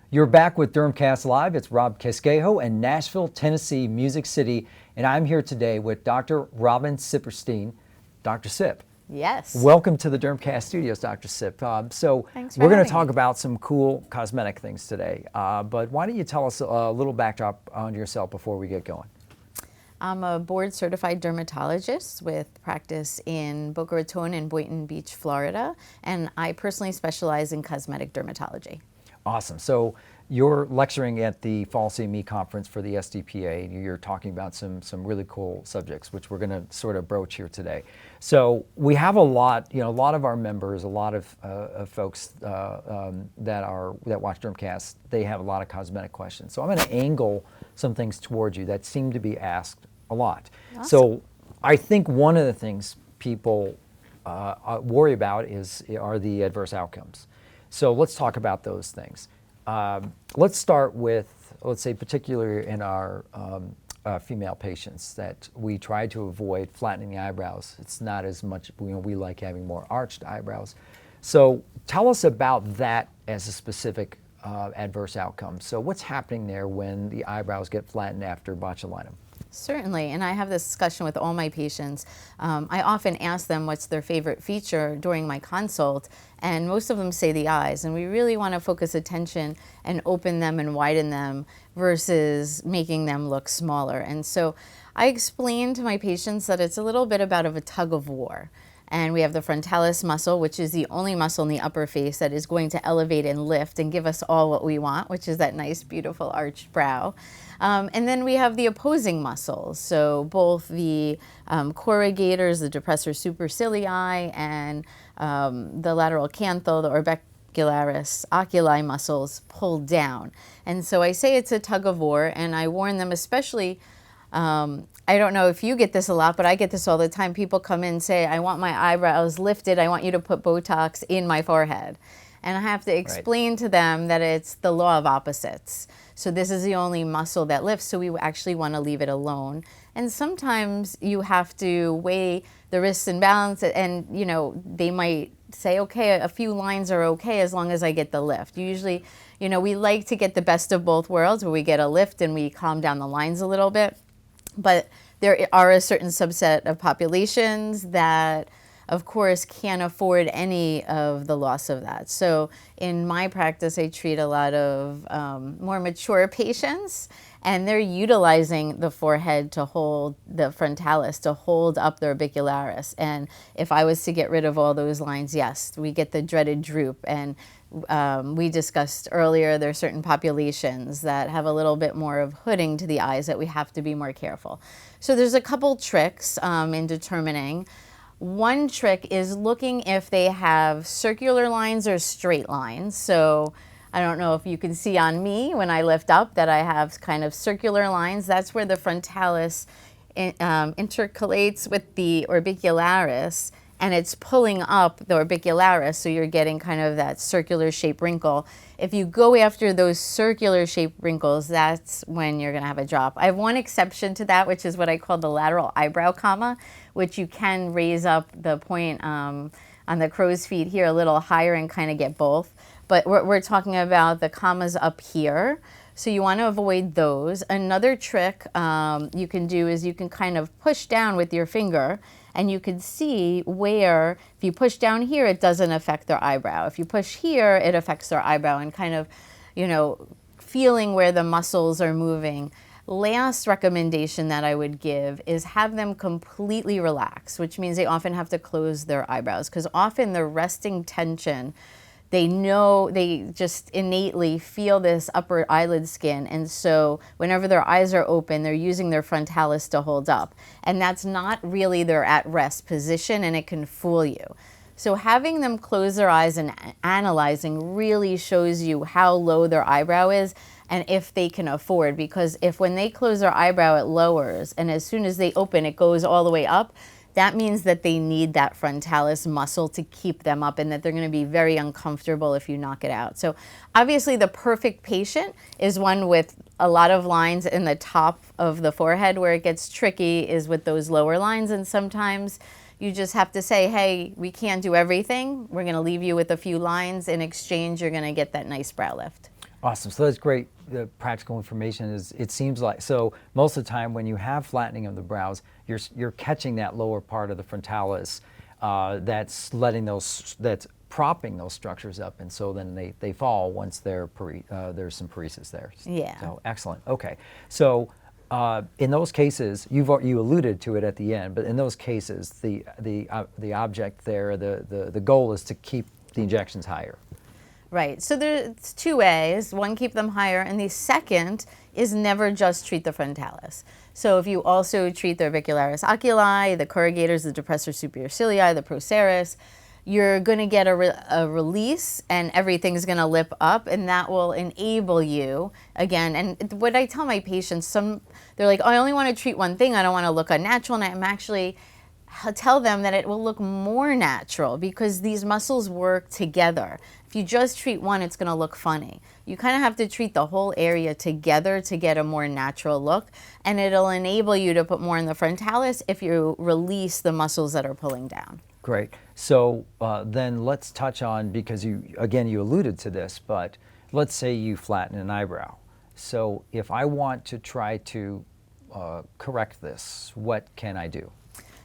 You're back with Dermcast Live. It's Rob Casquejo in Nashville, Tennessee, Music City, and I'm here today with Dr. Robin Sipperstein. Dr. Sip. Yes. Welcome to the Dermcast Studios, Dr. Sip. Thanks for we're going having to talk me. about some cool cosmetic things today, but why don't you tell us a little backdrop on yourself before we get going? I'm a board-certified dermatologist with practice in Boca Raton and Boynton Beach, Florida, and I personally specialize in cosmetic dermatology. Awesome. So you're lecturing at the Fall CME conference for the SDPA, and you're talking about some really cool subjects, which we're going to sort of broach here today. So we have a lot of our members, a lot of folks that watch Dermcast, they have a lot of cosmetic questions. So I'm going to angle some things towards you that seem to be asked a lot. Awesome. So I think one of the things people worry about are the adverse outcomes. So let's talk about those things. Let's start with, let's say, particularly in our female patients, that we try to avoid flattening the eyebrows. It's not as much, we like having more arched eyebrows. So tell us about that as a specific adverse outcome. So what's happening there when the eyebrows get flattened after botulinum? Certainly, and I have this discussion with all my patients. I often ask them what's their favorite feature during my consult, and most of them say the eyes, and we really want to focus attention and open them and widen them versus making them look smaller. And so I explain to my patients that it's a little bit about a tug of war. And we have the frontalis muscle, which is the only muscle in the upper face that is going to elevate and lift and give us all what we want, which is that nice, beautiful arched brow. And then we have the opposing muscles, so both the corrugators, the depressor supercilii, and the lateral canthal, the orbicularis oculi muscles pull down. And so I say it's a tug of war, and I warn them especially. I don't know if you get this a lot, but I get this all the time. People come in and say, I want my eyebrows lifted. I want you to put Botox in my forehead. And I have to explain to them that it's the law of opposites. So this is the only muscle that lifts, so we actually want to leave it alone. And sometimes you have to weigh the risks and balance it, and they might say, okay, a few lines are okay as long as I get the lift. Usually, we like to get the best of both worlds, where we get a lift and we calm down the lines a little bit. But there are a certain subset of populations that, of course, can't afford any of the loss of that. So in my practice, I treat a lot of more mature patients, and they're utilizing the forehead to hold the frontalis, to hold up the orbicularis. And if I was to get rid of all those lines, yes, we get the dreaded droop. And we discussed earlier, there are certain populations that have a little bit more of hooding to the eyes that we have to be more careful. So there's a couple tricks in determining. One trick is looking if they have circular lines or straight lines. So I don't know if you can see on me when I lift up that I have kind of circular lines. That's where the frontalis intercalates with the orbicularis, and it's pulling up the orbicularis, so you're getting kind of that circular shape wrinkle. If you go after those circular shape wrinkles, that's when you're gonna have a drop. I have one exception to that, which is what I call the lateral eyebrow comma, which you can raise up the point on the crow's feet here a little higher and kind of get both. But we're talking about the commas up here. So you want to avoid those. Another trick you can do is you can kind of push down with your finger, and you can see where, if you push down here, it doesn't affect their eyebrow. If you push here, it affects their eyebrow, and kind of, feeling where the muscles are moving. Last recommendation that I would give is have them completely relax, which means they often have to close their eyebrows, because often the resting tension, they just innately feel this upper eyelid skin, and so whenever their eyes are open, they're using their frontalis to hold up, and that's not really their at-rest position, and it can fool you. So having them close their eyes and analyzing really shows you how low their eyebrow is and if they can afford, because if when they close their eyebrow it lowers, and as soon as they open it goes all the way up, that means that they need that frontalis muscle to keep them up, and that they're going to be very uncomfortable if you knock it out. So obviously the perfect patient is one with a lot of lines in the top of the forehead. Where it gets tricky is with those lower lines, and sometimes you just have to say, hey, we can't do everything. We're going to leave you with a few lines. In exchange, you're going to get that nice brow lift. Awesome. So that's great. The practical information is, it seems like, so most of the time when you have flattening of the brows, you're catching that lower part of the frontalis that's letting that's propping those structures up, and so then they fall once there's some paresis there. Yeah. So excellent. Okay. So in those cases, you alluded to it at the end, but in those cases, the object there, the goal is to keep the injections higher. Right. So there's two ways. One, keep them higher, and the second is never just treat the frontalis. So if you also treat the orbicularis oculi, the corrugators, the depressor supercilii, the procerus, you're going to get a release, and everything's going to lip up, and that will enable you, again, and what I tell my patients, they're like, oh, I only want to treat one thing, I don't want to look unnatural, and I'm actually tell them that it will look more natural because these muscles work together. If you just treat one, it's going to look funny. You kind of have to treat the whole area together to get a more natural look, and it'll enable you to put more in the frontalis if you release the muscles that are pulling down. Great. So then let's touch on, because you alluded to this, but let's say you flatten an eyebrow. So if I want to try to correct this, what can I do?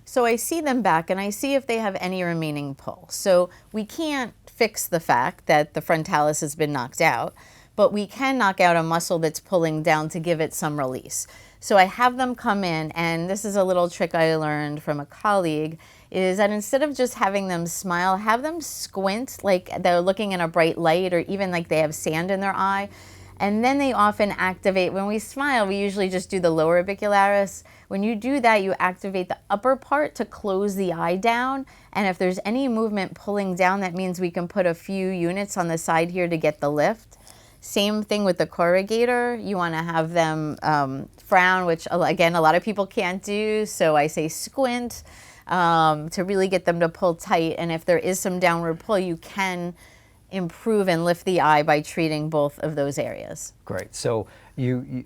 So I see them back and I see if they have any remaining pull. So we can't fix the fact that the frontalis has been knocked out, but we can knock out a muscle that's pulling down to give it some release. So I have them come in, and this is a little trick I learned from a colleague, is that instead of just having them smile, have them squint like they're looking in a bright light, or even like they have sand in their eye. And then they often activate, when we smile, we usually just do the lower orbicularis. When you do that, you activate the upper part to close the eye down. And if there's any movement pulling down, that means we can put a few units on the side here to get the lift. Same thing with the corrugator. You want to have them frown, which again, a lot of people can't do. So I say squint to really get them to pull tight. And if there is some downward pull, you can improve and lift the eye by treating both of those areas. Great. So you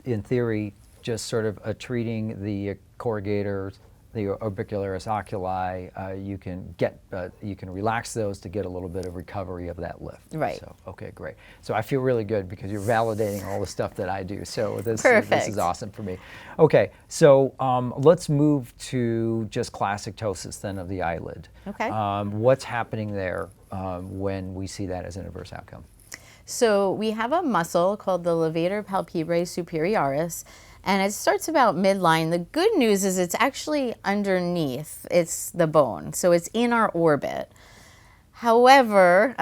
in theory, just sort of treating the corrugators, the orbicularis oculi, you can relax those to get a little bit of recovery of that lift. Right. So, okay, great. So I feel really good because you're validating all the stuff that I do. So this is awesome for me. Okay, so let's move to just classic ptosis then of the eyelid. Okay. What's happening there when we see that as an adverse outcome? So we have a muscle called the levator palpebrae superioris, and it starts about midline. The good news is it's actually underneath. It's the bone, so it's in our orbit. However,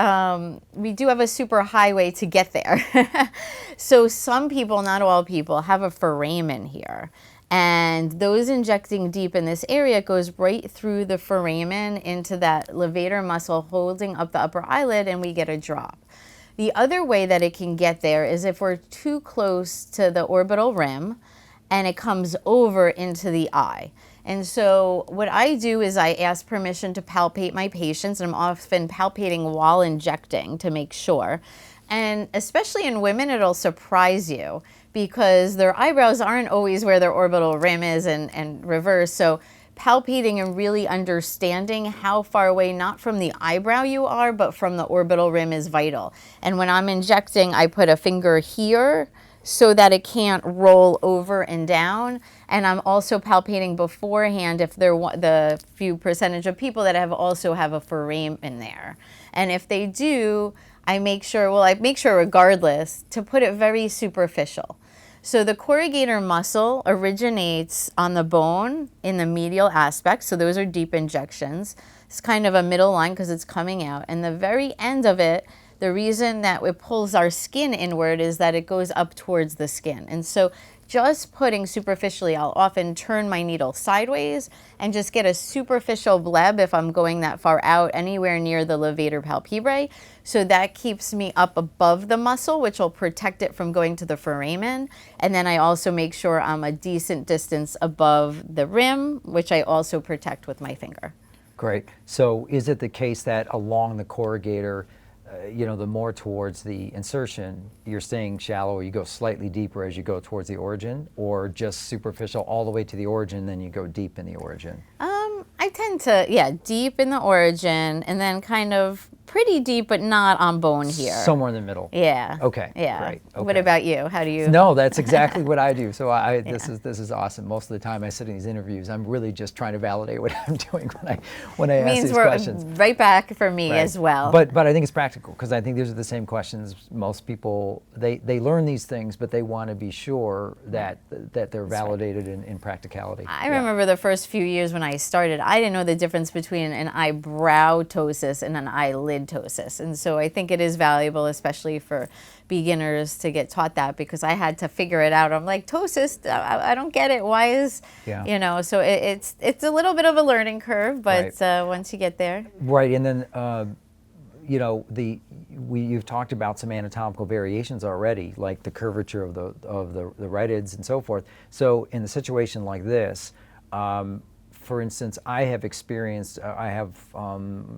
we do have a super highway to get there. So some people, not all people, have a foramen here. And those injecting deep in this area goes right through the foramen into that levator muscle holding up the upper eyelid, and we get a drop. The other way that it can get there is if we're too close to the orbital rim and it comes over into the eye. And so what I do is I ask permission to palpate my patients, and I'm often palpating while injecting to make sure. And especially in women, it'll surprise you because their eyebrows aren't always where their orbital rim is and reverse. So palpating and really understanding how far away, not from the eyebrow you are, but from the orbital rim is vital. And when I'm injecting, I put a finger here so that it can't roll over and down. And I'm also palpating beforehand if they're the few percentage of people that also have a foramen there. And if they do, I make sure regardless to put it very superficial. So the corrugator muscle originates on the bone in the medial aspect. So those are deep injections. It's kind of a middle line because it's coming out. And the very end of it, the reason that it pulls our skin inward is that it goes up towards the skin. And so just putting superficially, I'll often turn my needle sideways and just get a superficial bleb if I'm going that far out, anywhere near the levator palpebrae. So that keeps me up above the muscle, which will protect it from going to the foramen. And then I also make sure I'm a decent distance above the rim, which I also protect with my finger. Great. So is it the case that along the corrugator, the more towards the insertion, you're staying shallow, you go slightly deeper as you go towards the origin, or just superficial all the way to the origin, then you go deep in the origin? I tend to, deep in the origin, and then kind of pretty deep, but not on bone here. Somewhere in the middle. Yeah. Okay. Yeah. Great. Okay. What about you? How do you? No, that's exactly what I do. So this is awesome. Most of the time I sit in these interviews, I'm really just trying to validate what I'm doing when I ask these questions. Right back for me as well. But I think it's practical, because I think these are the same questions. Most people, they learn these things, but they want to be sure that they're validated in practicality. I remember the first few years when I started, I didn't know the difference between an eyebrow ptosis and an eyelid ptosis. And so I think it is valuable, especially for beginners, to get taught that, because I had to figure it out. I'm like, ptosis, I don't get it. Why is, you know, so it's a little bit of a learning curve, but once you get there. Right, and then, you know, you've talked about some anatomical variations already, like the curvature of the rhytids and so forth. So in a situation like this, for instance, I have experienced, I have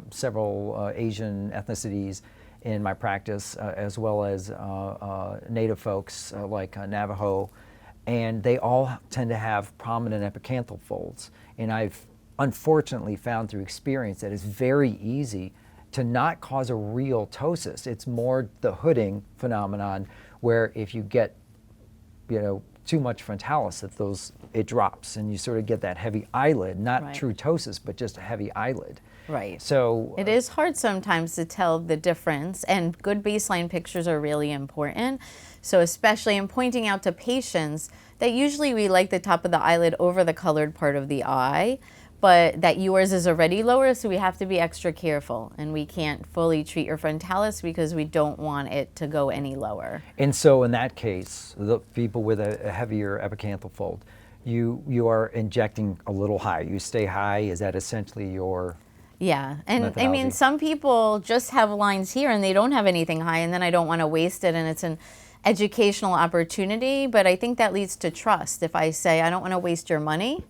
several Asian ethnicities in my practice, as well as native folks like Navajo, and they all tend to have prominent epicanthal folds. And I've unfortunately found through experience that it's very easy to not cause a real ptosis. It's more the hooding phenomenon, where if you get, you know, too much frontalis, it drops, and you sort of get that heavy eyelid, not true ptosis, but just a heavy eyelid. Right. So it is hard sometimes to tell the difference, and good baseline pictures are really important. So especially in pointing out to patients that usually we like the top of the eyelid over the colored part of the eye, but that yours is already lower, so we have to be extra careful, and we can't fully treat your frontalis because we don't want it to go any lower. And so in that case, the people with a heavier epicanthal fold, you are injecting a little high. You stay high. Is that essentially your and I mean, some people just have lines here and they don't have anything high, and then I don't want to waste it, and it's an educational opportunity, but I think that leads to trust. If I say, I don't want to waste your money,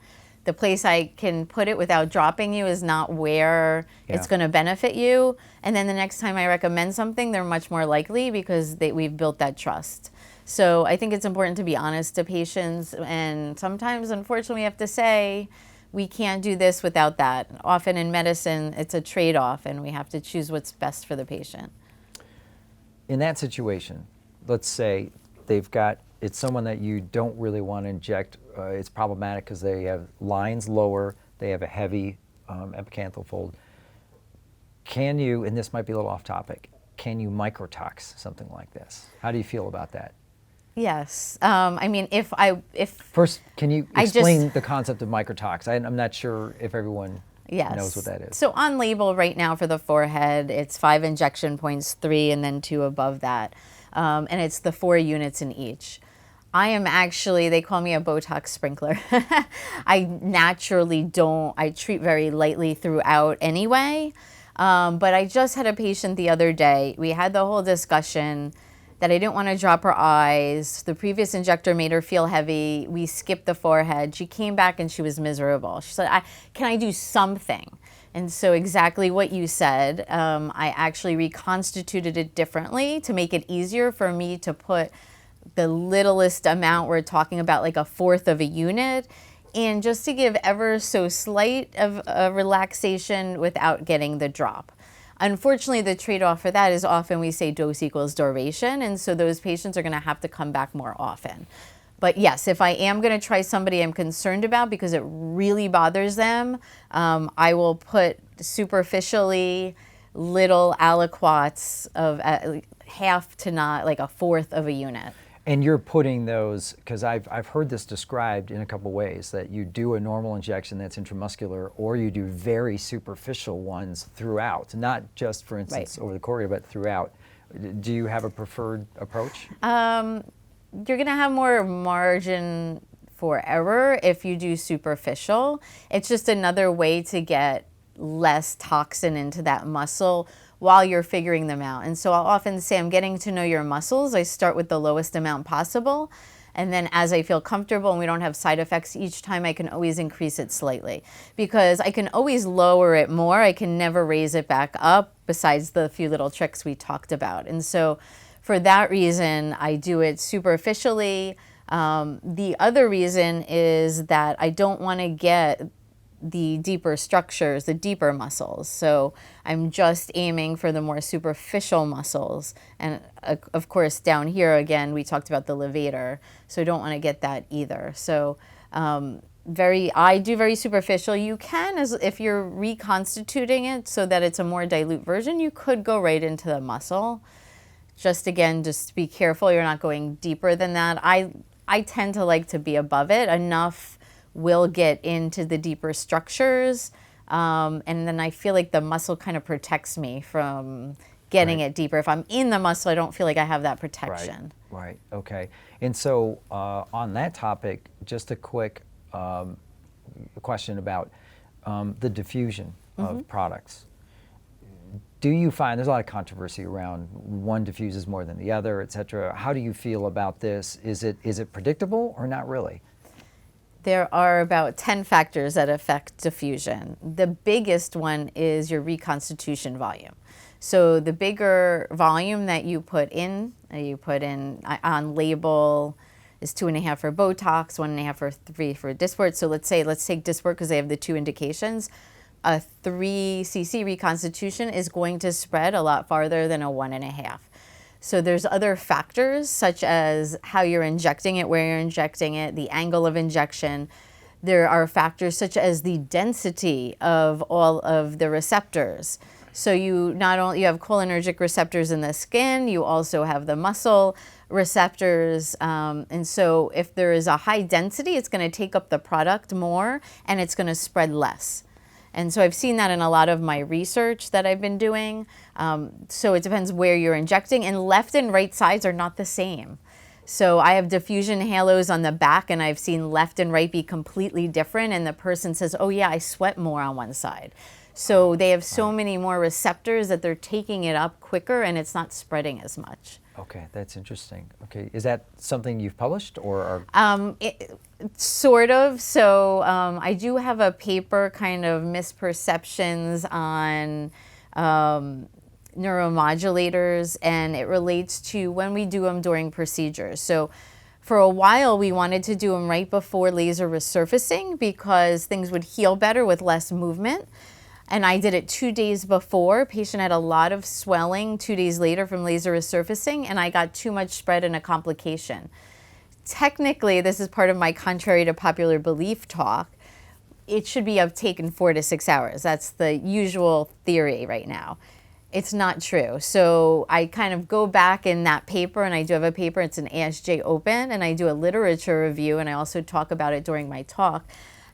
the place I can put it without dropping you is not where it's going to benefit you. And then the next time I recommend something, they're much more likely, because we've built that trust. So I think it's important to be honest to patients. And sometimes, unfortunately, we have to say, we can't do this without that. Often in medicine, it's a trade-off, and we have to choose what's best for the patient. In that situation, let's say it's someone that you don't really want to inject. It's problematic because they have lines lower, they have a heavy epicanthal fold. Can you, and this might be a little off topic, can you microtox something like this? How do you feel about that? Yes. I mean, if First, can you explain the concept of microtox? I'm not sure if everyone knows what that is. So on label right now for the forehead, it's 5 injection points, 3 and then 2 above that. And it's the 4 units in each. I am actually, they call me a Botox sprinkler. I naturally I treat very lightly throughout anyway. But I just had a patient the other day. We had the whole discussion that I didn't want to drop her eyes. The previous injector made her feel heavy. We skipped the forehead. She came back and she was miserable. She said, can I do something? And so exactly what you said, I actually reconstituted it differently to make it easier for me to put the littlest amount, we're talking about like 1/4 of a unit, and just to give ever so slight of a relaxation without getting the drop. Unfortunately, the trade-off for that is often we say dose equals duration, and so those patients are going to have to come back more often. But yes, if I am going to try somebody I'm concerned about because it really bothers them, I will put superficially little aliquots of 1/2 to not like 1/4 of a unit. And you're putting those, because I've heard this described in a couple ways, that you do a normal injection that's intramuscular, or you do very superficial ones throughout, not just, for instance, over the cornea, but throughout. Do you have a preferred approach? You're going to have more margin for error if you do superficial. It's just another way to get less toxin into that muscle while you're figuring them out. And so I'll often say, I'm getting to know your muscles. I start with the lowest amount possible. And then as I feel comfortable and we don't have side effects each time, I can always increase it slightly. Because I can always lower it more. I can never raise it back up, besides the few little tricks we talked about. And so for that reason, I do it superficially. The other reason is that I don't want to get the deeper structures, the deeper muscles. So I'm just aiming for the more superficial muscles. And of course, down here again, we talked about the levator, so I don't want to get that either. So I do very superficial. You can, as if you're reconstituting it so that it's a more dilute version, you could go right into the muscle. Just again, just be careful you're not going deeper than that. I tend to like to be above it. Enough will get into the deeper structures, and then I feel like the muscle kind of protects me from getting it deeper. If I'm in the muscle, I don't feel like I have that protection. Right. Okay. And so on that topic, just a quick question about the diffusion of products. Do you find there's a lot of controversy around one diffuses more than the other, et cetera? How do you feel about this? Is it predictable or not really? There are about 10 factors that affect diffusion. The biggest one is your reconstitution volume. So the bigger volume that you put in on label is 2.5 for Botox, 1.5 or 3 for Dysport. So let's take Dysport because they have the 2 indications. A 3 cc reconstitution is going to spread a lot farther than a 1.5. So there's other factors such as how you're injecting it, where you're injecting it, the angle of injection. There are factors such as the density of all of the receptors. So you not only you have cholinergic receptors in the skin, you also have the muscle receptors. And so if there is a high density, it's going to take up the product more and it's going to spread less. And so I've seen that in a lot of my research that I've been doing. So it depends where you're injecting, and left and right sides are not the same. So I have diffusion halos on the back, and I've seen left and right be completely different, and the person says, oh yeah, I sweat more on one side. So they have so many more receptors that they're taking it up quicker and it's not spreading as much. Okay, that's interesting. Okay, is that something you've published or? Sort of. So I do have a paper, kind of misperceptions on neuromodulators, and it relates to when we do them during procedures. So for a while, we wanted to do them right before laser resurfacing because things would heal better with less movement. And I did it 2 days before. Patient had a lot of swelling 2 days later from laser resurfacing, and I got too much spread and a complication. Technically, this is part of my contrary to popular belief talk. It should be uptake in 4 to 6 hours. That's the usual theory right now. It's not true. So I kind of go back in that paper, and I do have a paper. It's an ASJ Open, and I do a literature review, and I also talk about it during my talk.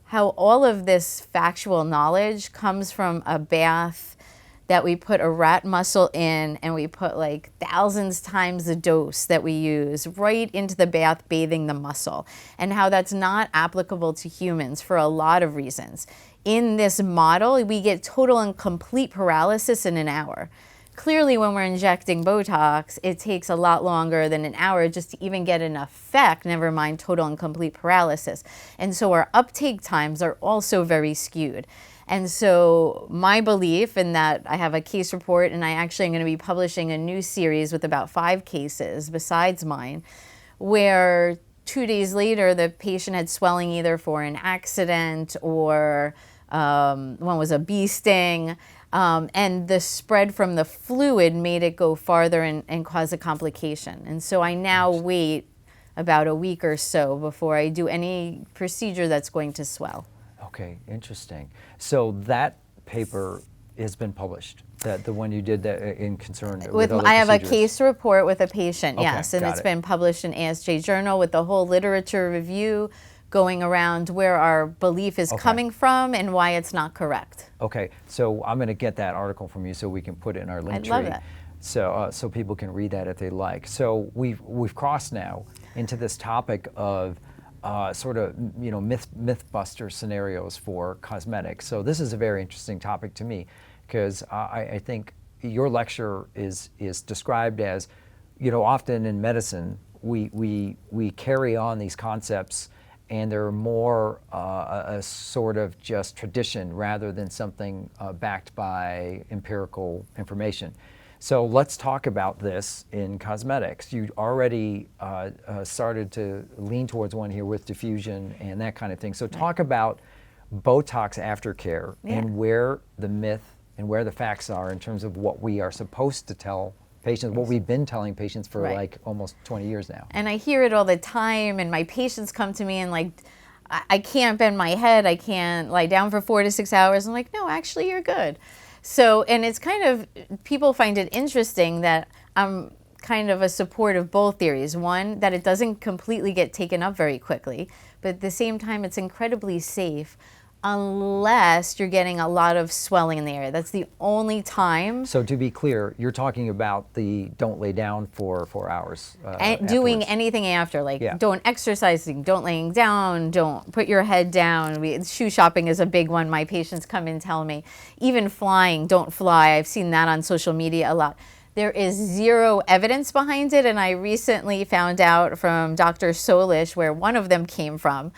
How all of this factual knowledge comes from a bath that we put a rat muscle in, and we put like thousands times the dose that we use right into the bath, bathing the muscle, and how that's not applicable to humans for a lot of reasons. In this model, we get total and complete paralysis in an hour. Clearly, when we're injecting Botox, it takes a lot longer than an hour just to even get an effect, never mind total and complete paralysis. And so our uptake times are also very skewed. And so my belief in that, I have a case report, and I actually am going to be publishing a new series with about 5 cases besides mine, where 2 days later the patient had swelling either for an accident or one was a bee sting. And the spread from the fluid made it go farther and cause a complication. And so I now wait about a week or so before I do any procedure that's going to swell. Okay, interesting. So that paper has been published, the one you did that in concern with other I have a procedures. case report with a patient, Okay, yes, and got it's it. been published in ASJ Journal with the whole literature review going around where our belief is coming from and why it's not correct. Okay, so I'm going to get that article from you so we can put it in our link tree. I'd love that. So people can read that if they like. So we've crossed now into this topic of sort of mythbuster scenarios for cosmetics. So this is a very interesting topic to me because I think your lecture is described as, often in medicine we carry on these concepts, and they're more a sort of just tradition rather than something backed by empirical information. So let's talk about this in cosmetics. You already started to lean towards one here with diffusion and that kind of thing. So talk about Botox aftercare Yeah. and where the myth and where the facts are in terms of what we are supposed to tell patients, what we've been telling patients for Right. like almost 20 years now. And I hear it all the time, and my patients come to me and like, I can't bend my head, I can't lie down for 4 to 6 hours. I'm like, no, actually you're good. So, and it's kind of, people find it interesting that I'm kind of a support of both theories. One, that it doesn't completely get taken up very quickly, but at the same time, it's incredibly safe unless you're getting a lot of swelling in the area. That's the only time. So to be clear, you're talking about the don't lay down for 4 hours. And doing afterwards. anything after, like Yeah. don't exercising, don't laying down, don't put your head down. Shoe shopping is a big one. My patients come and tell me. Even flying, don't fly. I've seen that on social media a lot. There is zero evidence behind it, and I recently found out from Dr. Solish where one of them came from.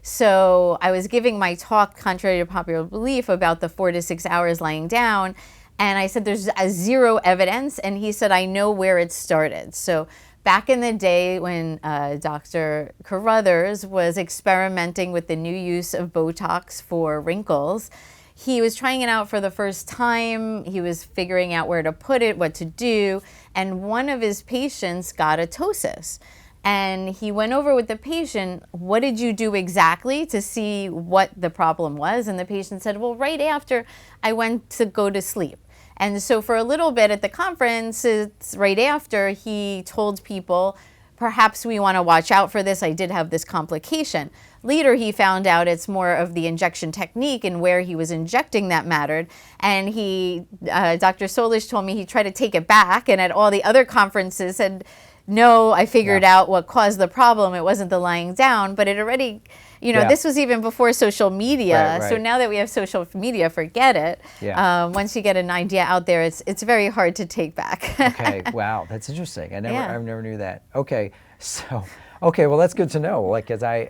So I was giving my talk, contrary to popular belief, about the 4 to 6 hours lying down. And I said, there's zero evidence. And he said, I know where it started. So back in the day when Dr. Carruthers was experimenting with the new use of Botox for wrinkles, he was trying it out for the first time. He was figuring out where to put it, what to do. And one of his patients got a ptosis. And he went over with the patient, what did you do exactly, to see what the problem was? And the patient said, well, right after I went to go to sleep. And so for a little bit at the conference, it's right after, he told people, perhaps we want to watch out for this. I did have this complication. Later, he found out it's more of the injection technique and where he was injecting that mattered. And Dr. Solish told me he tried to take it back, and at all the other conferences said, no, I figured out what caused the problem. It wasn't the lying down, but it already, this was even before social media. Right. So now that we have social media, forget it. Yeah. Once you get an idea out there, it's very hard to take back. Okay, wow, that's interesting. I never knew that. Okay, well, that's good to know. Like, as I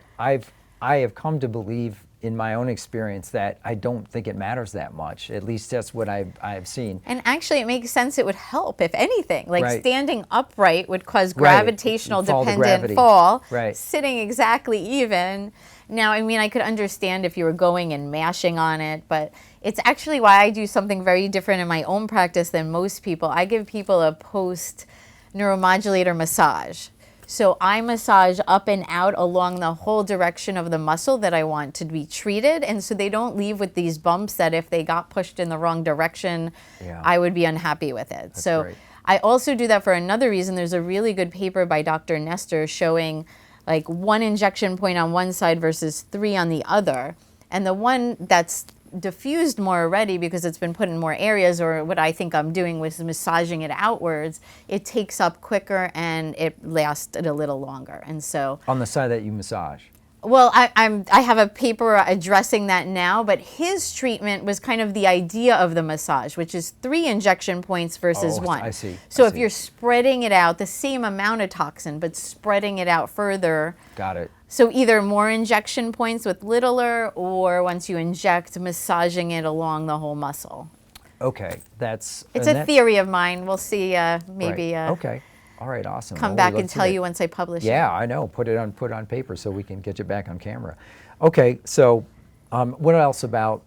have come to believe in my own experience that I don't think it matters that much. At least that's what I've seen. And actually, it makes sense. It would help, if anything. Like standing upright would cause Right. gravitational Fall to dependent gravity. fall. Right. Sitting exactly even. Now, I mean, I could understand if you were going and mashing on it, but it's actually why I do something very different in my own practice than most people. I give people a post neuromodulator massage. So I massage up and out along the whole direction of the muscle that I want to be treated. And so they don't leave with these bumps that if they got pushed in the wrong direction, I would be unhappy with it. That's so great. I also do that for another reason. There's a really good paper by Dr. Nestor showing like 1 injection point on one side versus 3 on the other. And the one that's diffused more already because it's been put in more areas, or what I think I'm doing was massaging it outwards, it takes up quicker and it lasted a little longer. And so On the side that you massage. well, I have a paper addressing that now, but his treatment was kind of the idea of the massage, which is 3 injection points versus 1. I see. So if you're spreading it out, the same amount of toxin, but spreading it out further. Got it. So either more injection points with littler, or once you inject, massaging it along the whole muscle. Okay, It's a theory of mine. We'll see. Maybe. Right. Okay. All right. Awesome. Come Well, back we'd and love to tell see you that. once I publish it. Yeah, I know. Put it on paper so we can get you back on camera. Okay. So, what else about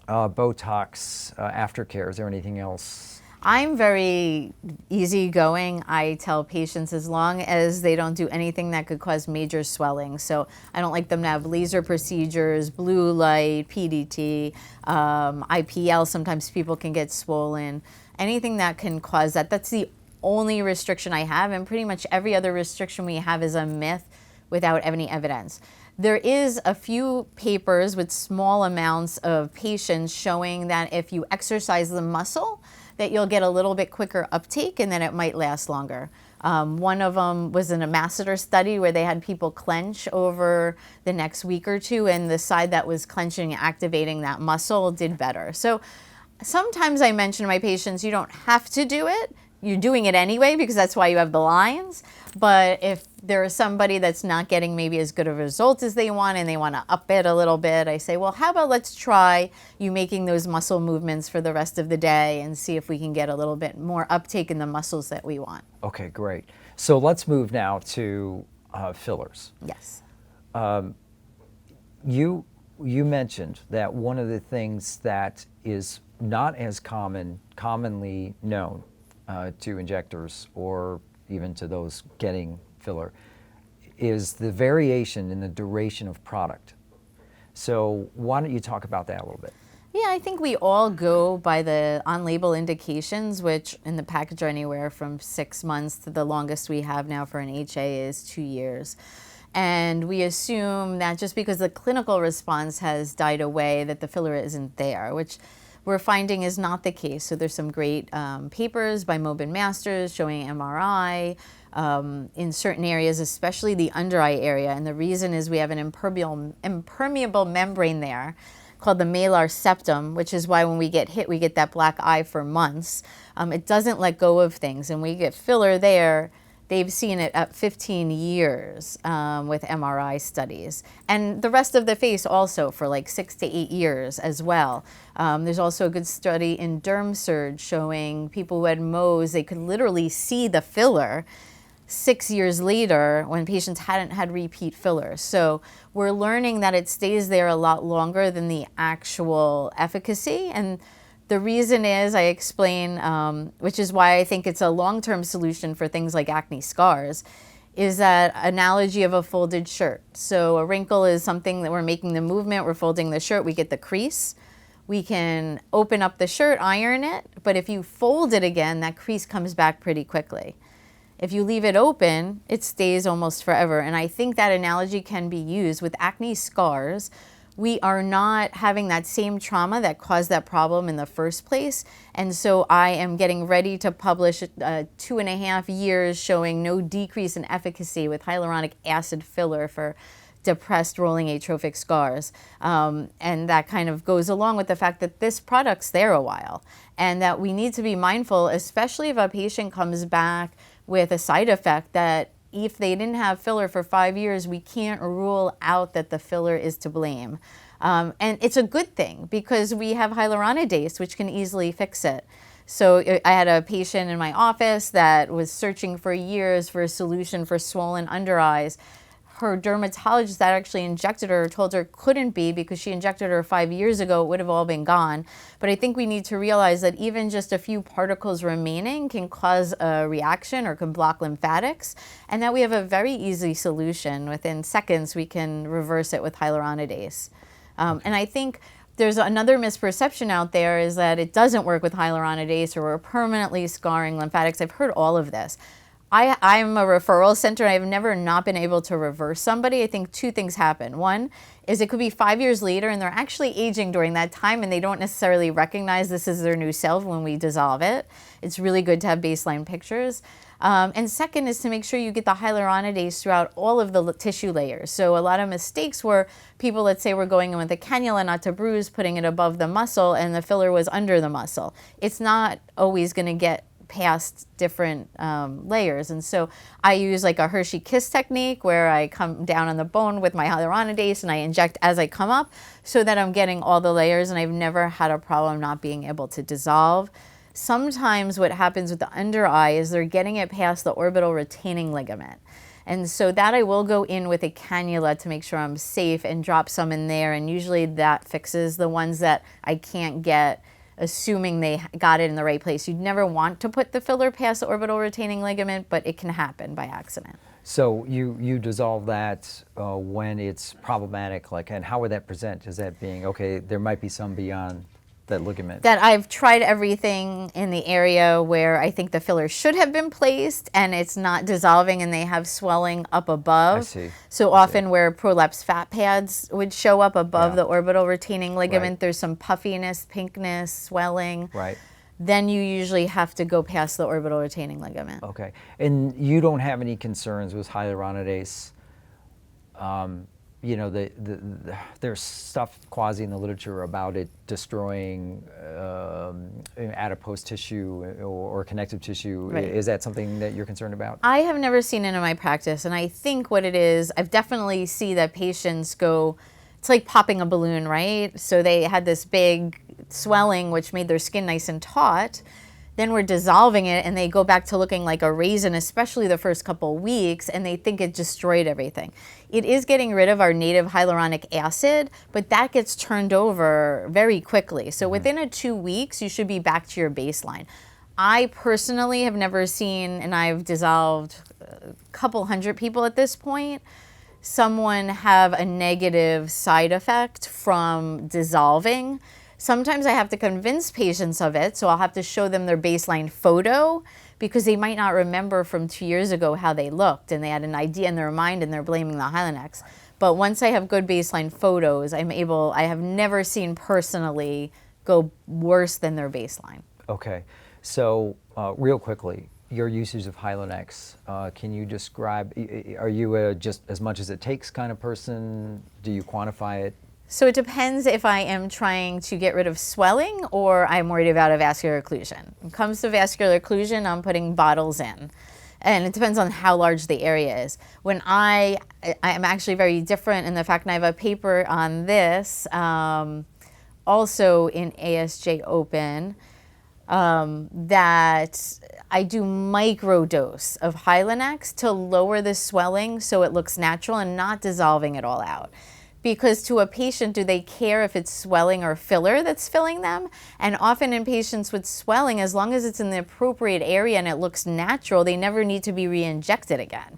Botox aftercare? Is there anything else? I'm very easygoing. I tell patients as long as they don't do anything that could cause major swelling. So I don't like them to have laser procedures, blue light, PDT, IPL. Sometimes people can get swollen. Anything that can cause that. That's the only restriction I have. And pretty much every other restriction we have is a myth without any evidence. There is a few papers with small amounts of patients showing that if you exercise the muscle, that you'll get a little bit quicker uptake and then it might last longer. One of them was in a masseter study where they had people clench over the next week or two, and the side that was clenching and activating that muscle did better. So sometimes I mention to my patients, you don't have to do it. You're doing it anyway because that's why you have the lines. But if there is somebody that's not getting maybe as good a result as they want and they want to up it a little bit, I say, well, how about let's try you making those muscle movements for the rest of the day and see if we can get a little bit more uptake in the muscles that we want. Okay, great. So let's move now to fillers. Yes. you mentioned that one of the things that is not as commonly known to injectors or even to those getting filler is the variation in the duration of product. So why don't you talk about that a little bit? Yeah, I think we all go by the on-label indications, which in the package are anywhere from 6 months to the longest we have now for an HA is 2 years. And we assume that just because the clinical response has died away, that the filler isn't there, which we're finding is not the case. So there's some great papers by Mobin Masters showing MRI in certain areas, especially the under eye area. And the reason is we have an impermeable membrane there called the malar septum, which is why when we get hit, we get that black eye for months. It doesn't let go of things, and we get filler there. They've seen it at 15 years with MRI studies. And the rest of the face also for like 6 to 8 years as well. There's also a good study in DermSurge showing people who had Mohs, they could literally see the filler 6 years later when patients hadn't had repeat fillers. So we're learning that it stays there a lot longer than the actual efficacy. And the reason is, I explain, which is why I think it's a long-term solution for things like acne scars, is that analogy of a folded shirt. So a wrinkle is something that we're making the movement, we're folding the shirt, we get the crease. We can open up the shirt, iron it, but if you fold it again, that crease comes back pretty quickly. If you leave it open, it stays almost forever. And I think that analogy can be used with acne scars. We are not having that same trauma that caused that problem in the first place. And so I am getting ready to publish 2.5 years showing no decrease in efficacy with hyaluronic acid filler for depressed rolling atrophic scars. And that kind of goes along with the fact that this product's there a while and that we need to be mindful, especially if a patient comes back with a side effect that if they didn't have filler for 5 years, we can't rule out that the filler is to blame. And it's a good thing because we have hyaluronidase, which can easily fix it. So I had a patient in my office that was searching for years for a solution for swollen under eyes. Her dermatologist that actually injected her told her couldn't be because she injected her 5 years ago, it would have all been gone. But I think we need to realize that even just a few particles remaining can cause a reaction or can block lymphatics, and that we have a very easy solution. Within seconds, we can reverse it with hyaluronidase. And I think there's another misperception out there is that it doesn't work with hyaluronidase or we're permanently scarring lymphatics. I've heard all of this. I'm a referral center. I've never not been able to reverse somebody. I think 2 things happen. One is it could be 5 years later and they're actually aging during that time and they don't necessarily recognize this is their new self when we dissolve it. It's really good to have baseline pictures. And second is to make sure you get the hyaluronidase throughout all of the tissue layers. So a lot of mistakes were people, let's say, were going in with a cannula not to bruise, putting it above the muscle, and the filler was under the muscle. It's not always going to get past different layers. And so I use like a Hershey kiss technique where I come down on the bone with my hyaluronidase and I inject as I come up so that I'm getting all the layers, and I've never had a problem not being able to dissolve. Sometimes what happens with the under eye is they're getting it past the orbital retaining ligament. And so that I will go in with a cannula to make sure I'm safe and drop some in there. And usually that fixes the ones that I can't get, assuming they got it in the right place. You'd never want to put the filler past the orbital retaining ligament, but it can happen by accident. So you dissolve that when it's problematic, like, and how would that present? Is that being, okay, there might be some beyond that ligament? That I've tried everything in the area where I think the filler should have been placed and it's not dissolving and they have swelling up above. I see. So often where prolapse fat pads would show up above the orbital retaining ligament, there's some puffiness, pinkness, swelling. Right. Then you usually have to go past the orbital retaining ligament. Okay. And you don't have any concerns with hyaluronidase? You know, there's stuff quasi in the literature about it destroying adipose tissue or connective tissue. Right. Is that something that you're concerned about? I have never seen it in my practice, and I think what it is, I've definitely see that patients go, it's like popping a balloon, right? So they had this big swelling which made their skin nice and taut. then we're dissolving it and they go back to looking like a raisin, especially the first couple weeks, and they think it destroyed everything. It is getting rid of our native hyaluronic acid, but that gets turned over very quickly. So within 2 weeks, you should be back to your baseline. I personally have never seen, and I've dissolved a couple hundred people at this point, someone have a negative side effect from dissolving. Sometimes I have to convince patients of it, so I'll have to show them their baseline photo because they might not remember from 2 years ago how they looked and they had an idea in their mind and they're blaming the Hylenex. But once I have good baseline photos, I have never seen personally go worse than their baseline. Okay, so real quickly, your usage of Hylenex, can you describe, are you a just as much as it takes kind of person? Do you quantify it? So it depends if I am trying to get rid of swelling or I'm worried about a vascular occlusion. When it comes to vascular occlusion, I'm putting bottles in. And it depends on how large the area is. When I'm actually very different in the fact, and I have a paper on this, also in ASJ Open, that I do microdose of Hylenex to lower the swelling so it looks natural and not dissolving it all out. Because to a patient, do they care if it's swelling or filler that's filling them? And often in patients with swelling, as long as it's in the appropriate area and it looks natural, they never need to be re-injected again.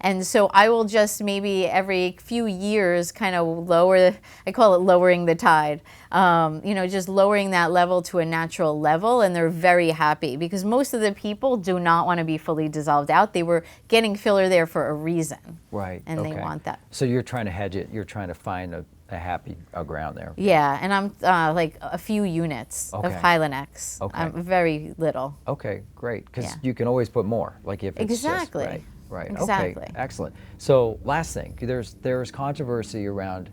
And so I will just maybe every few years kind of lower, I call it lowering the tide, just lowering that level to a natural level, and they're very happy because most of the people do not want to be fully dissolved out. They were getting filler there for a reason. Right. And they want that. So you're trying to hedge it, you're trying to find a happy ground there. Yeah, and I'm like a few units of Hylenex. Okay. Very little. Okay, great, because you can always put more, like if it's exactly. just, right, Exactly. Okay, excellent. So last thing, there's controversy around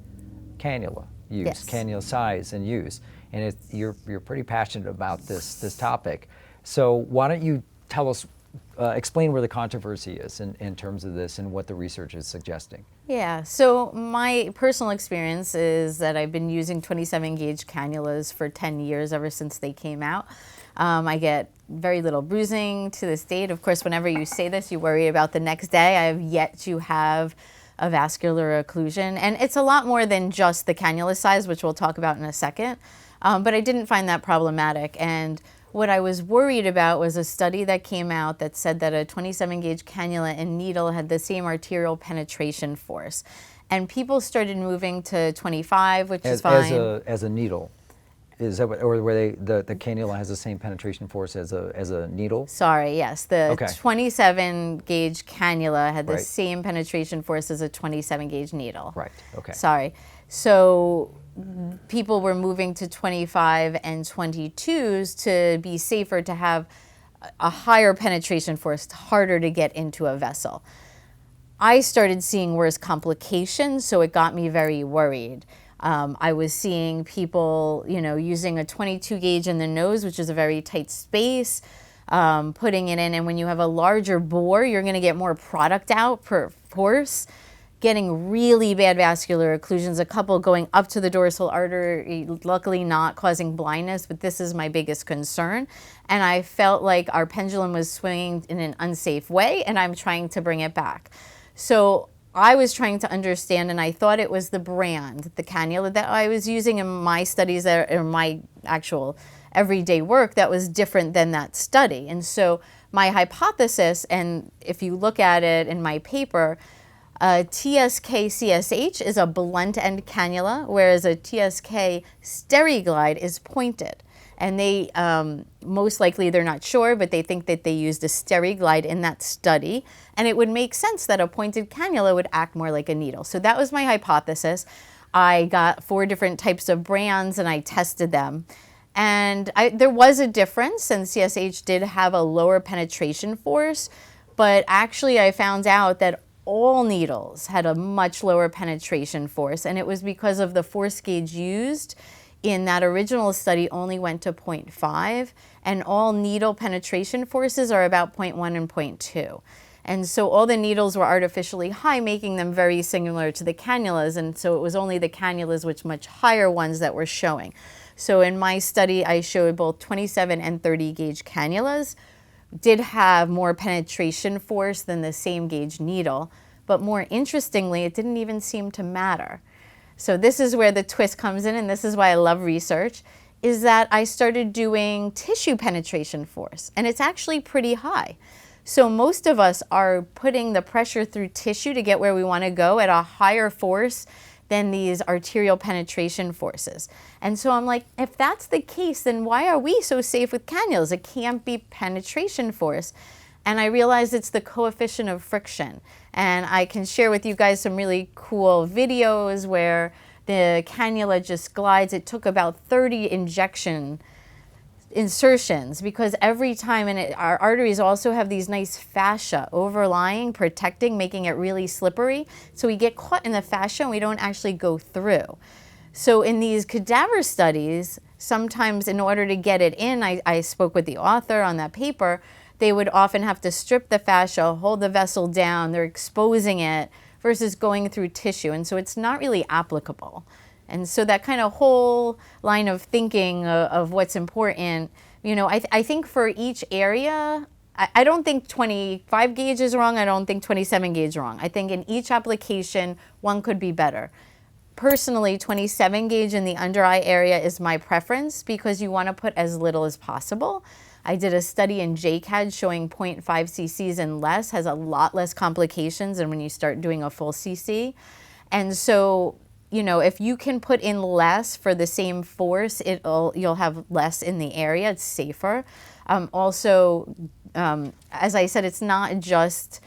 cannula use, Yes. cannula size and use, and you're pretty passionate about this topic. So why don't you tell us, explain where the controversy is in terms of this and what the research is suggesting. Yeah, so my personal experience is that I've been using 27 gauge cannulas for 10 years, ever since they came out. I get very little bruising to this date. Of course, whenever you say this, you worry about the next day. I have yet to have a vascular occlusion. And it's a lot more than just the cannula size, which we'll talk about in a second. But I didn't find that problematic. And what I was worried about was a study that came out that said that a 27 gauge cannula and needle had the same arterial penetration force. And people started moving to 25, which is fine. As a needle. Is that what, or where the cannula has the same penetration force as a needle? Sorry, yes. The Okay. 27 gauge cannula had the Right. same penetration force as a 27 gauge needle. Right, okay. Sorry. So people were moving to 25 and 22s to be safer, to have a higher penetration force, harder to get into a vessel. I started seeing worse complications, so it got me very worried. I was seeing people, using a 22 gauge in the nose, which is a very tight space, putting it in. And when you have a larger bore, you're going to get more product out per force, getting really bad vascular occlusions, a couple going up to the dorsal artery, luckily not causing blindness, but this is my biggest concern. And I felt like our pendulum was swinging in an unsafe way, and I'm trying to bring it back. So I was trying to understand, and I thought it was the brand, the cannula that I was using in my studies, or my actual everyday work, that was different than that study. And so my hypothesis, and if you look at it in my paper, TSK-CSH is a blunt end cannula, whereas a TSK Steriglide is pointed. And they, most likely they're not sure, but they think that they used a Steriglide in that study. And it would make sense that a pointed cannula would act more like a needle. So that was my hypothesis. I got 4 different types of brands and I tested them. And there was a difference, and CSH did have a lower penetration force, but actually I found out that all needles had a much lower penetration force, and it was because of the force gauge used in that original study only went to 0.5, and all needle penetration forces are about 0.1 and 0.2. And so all the needles were artificially high, making them very similar to the cannulas, and so it was only the cannulas, which much higher ones, that were showing. So in my study, I showed both 27 and 30 gauge cannulas did have more penetration force than the same gauge needle, but more interestingly, it didn't even seem to matter. So this is where the twist comes in, and this is why I love research, is that I started doing tissue penetration force, and it's actually pretty high. So most of us are putting the pressure through tissue to get where we want to go at a higher force than these arterial penetration forces. And so I'm like, if that's the case, then why are we so safe with cannulas? It can't be penetration force. And I realized it's the coefficient of friction. And I can share with you guys some really cool videos where the cannula just glides. It took about 30 insertions, because every time, and our arteries also have these nice fascia overlying, protecting, making it really slippery. So we get caught in the fascia and we don't actually go through. So in these cadaver studies, sometimes in order to get it in, I spoke with the author on that paper, they would often have to strip the fascia, hold the vessel down, they're exposing it versus going through tissue. And so it's not really applicable. And so that kind of whole line of thinking of what's important, you know, I think for each area, I don't think 25 gauge is wrong. I don't think 27 gauge is wrong. I think in each application, one could be better. Personally, 27 gauge in the under eye area is my preference because you want to put as little as possible. I did a study in JCAD showing 0.5 cc's and less has a lot less complications than when you start doing a full cc. And so, you know, if you can put in less for the same force, you'll have less in the area. It's safer. Also, as I said, it's not just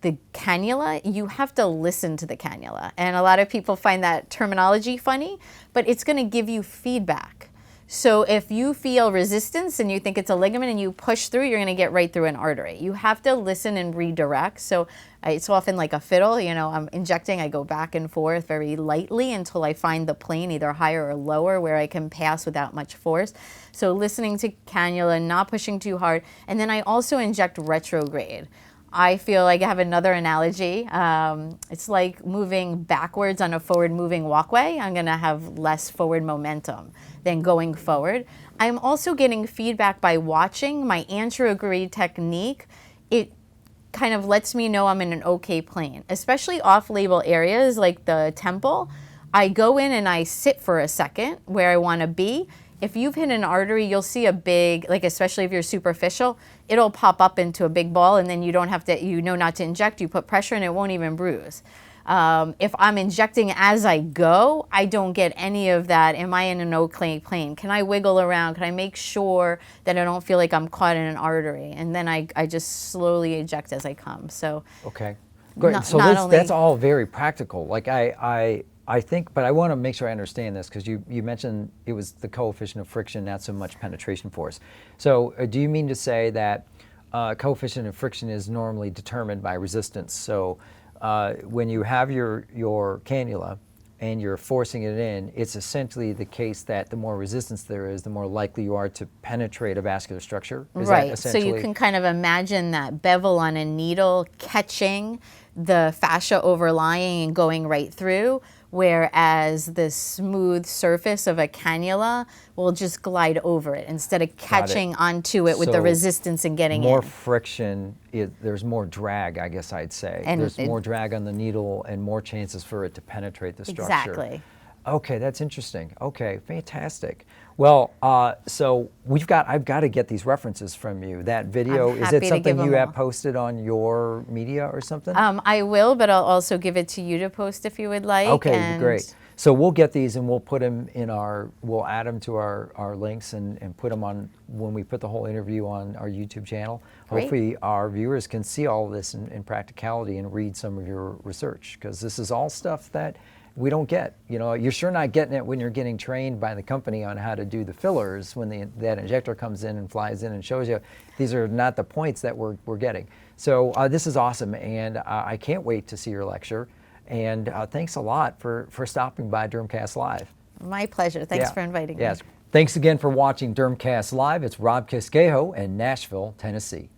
the cannula. You have to listen to the cannula. And a lot of people find that terminology funny, but it's going to give you feedback. So if you feel resistance and you think it's a ligament and you push through, you're going to get right through an artery. You have to listen and redirect. So it's often like a fiddle, you know, I'm injecting, I go back and forth very lightly until I find the plane either higher or lower where I can pass without much force. So listening to cannula, not pushing too hard. And then I also inject retrograde. I feel like I have another analogy. It's like moving backwards on a forward moving walkway. I'm going to have less forward momentum than going forward. I'm also getting feedback by watching my anterograde technique. It kind of lets me know I'm in an okay plane, especially off-label areas like the temple. I go in and I sit for a second where I want to be. If you've hit an artery, you'll see a big, like especially if you're superficial, it'll pop up into a big ball and then you don't have to, you know not to inject, you put pressure and it won't even bruise. If I'm injecting as I go, I don't get any of that. Am I in an okay plane? Can I wiggle around? Can I make sure that I don't feel like I'm caught in an artery? And then I just slowly eject as I come. So okay, great. Not, So not that's all very practical. Like I think, but I want to make sure I understand this because you mentioned it was the coefficient of friction, not so much penetration force. So do you mean to say that coefficient of friction is normally determined by resistance? So when you have your cannula and you're forcing it in, it's essentially the case that the more resistance there is, the more likely you are to penetrate a vascular structure? Is right. that So you can kind of imagine that bevel on a needle catching the fascia overlying and going right through, whereas the smooth surface of a cannula will just glide over it instead of catching onto it with the resistance and getting more in. Friction, there's more drag, I guess I'd say. And there's more drag on the needle and more chances for it to penetrate the structure. Exactly. Okay, that's interesting. Okay, fantastic. Well, so I've got to get these references from you. That video, is it something you have posted on your media or something? I will, but I'll also give it to you to post if you would like. Okay, great. So we'll get these and we'll put them in we'll add them to our links and put them on when we put the whole interview on our YouTube channel. Great. Hopefully our viewers can see all of this in practicality and read some of your research, because this is all stuff that we don't get. You know, you're sure not getting it when you're getting trained by the company on how to do the fillers. When that injector comes in and flies in and shows you, these are not the points that we're getting. So this is awesome, and I can't wait to see your lecture. And thanks a lot for stopping by Dermcast Live. My pleasure. Thanks for inviting me. Yes. Thanks again for watching Dermcast Live. It's Rob Casquejo in Nashville, Tennessee.